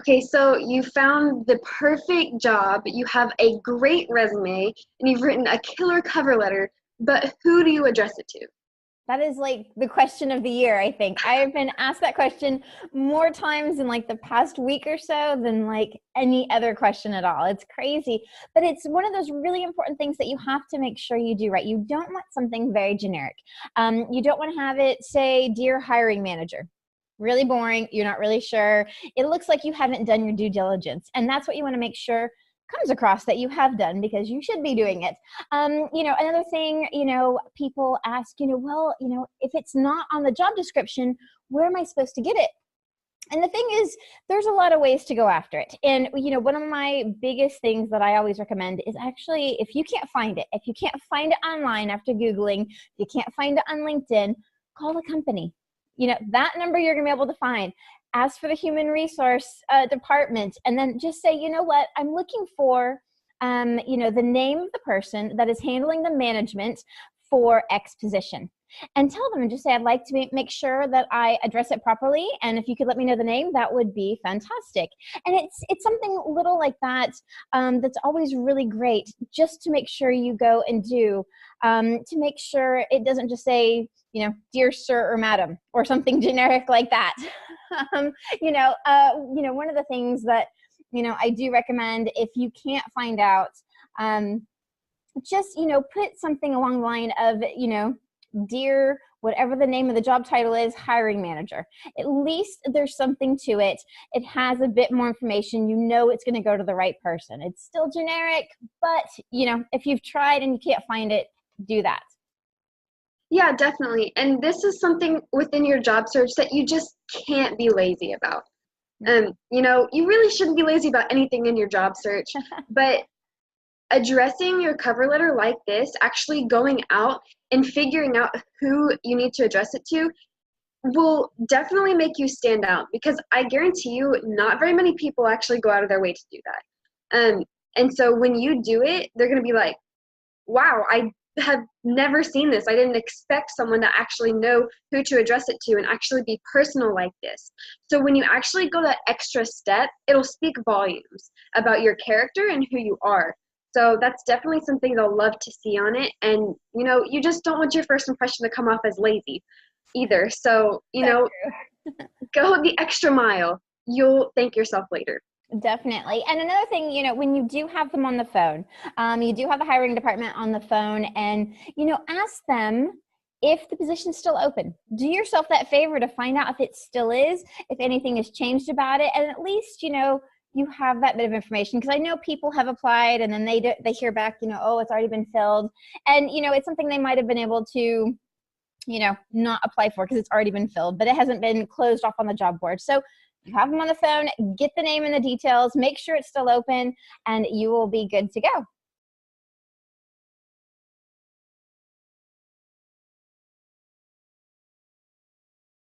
Okay, so you found the perfect job, you have a great resume, and you've written a killer cover letter, but who do you address it to? That is like the question of the year, I think. I have been asked that question more times in like the past week or so than like any other question at all. It's crazy. But it's one of those really important things that you have to make sure you do right. You don't want something very generic. You don't want to have it say, "Dear hiring manager." Really boring. You're not really sure. It looks like you haven't done your due diligence. And that's what you want to make sure comes across that you have done, because you should be doing it. Another thing, people ask, well, if it's not on the job description, where am I supposed to get it? And the thing is, there's a lot of ways to go after it. And, one of my biggest things that I always recommend is actually, if you can't find it, if you can't find it online after Googling, if you can't find it on LinkedIn, call the company. That number you're going to be able to find. Ask for the human resource department, and then just say, you know what, I'm looking for, the name of the person that is handling the management for X position. And tell them and just say, I'd like to make sure that I address it properly. And if you could let me know the name, that would be fantastic. And it's something little like that that's always really great, just to make sure you go and do, to make sure it doesn't just say, "Dear sir" or "madam" or something generic like that. One of the things that, I do recommend, if you can't find out, just, put something along the line of, "Dear," whatever the name of the job title is, "hiring manager." At least there's something to it. It has a bit more information. It's going to go to the right person. It's still generic, but, if you've tried and you can't find it, do that. Yeah, definitely. And this is something within your job search that you just can't be lazy about. You really shouldn't be lazy about anything in your job search, but addressing your cover letter like this, actually going out and figuring out who you need to address it to, will definitely make you stand out, because I guarantee you not very many people actually go out of their way to do that. And so when you do it, they're going to be like, wow, I have never seen this. I didn't expect someone to actually know who to address it to and actually be personal like this. So when you actually go that extra step, it'll speak volumes about your character and who you are. So that's definitely something they'll love to see on it. And, you just don't want your first impression to come off as lazy either. So, go the extra mile. You'll thank yourself later. Definitely. And another thing, when you do have them on the phone, you do have the hiring department on the phone, and, ask them if the position is still open. Do yourself that favor to find out if it still is, if anything has changed about it, and at least, you have that bit of information, because I know people have applied and then they hear back, oh, it's already been filled. And, it's something they might have been able to, not apply for because it's already been filled, but it hasn't been closed off on the job board. So you have them on the phone, get the name and the details, make sure it's still open, and you will be good to go.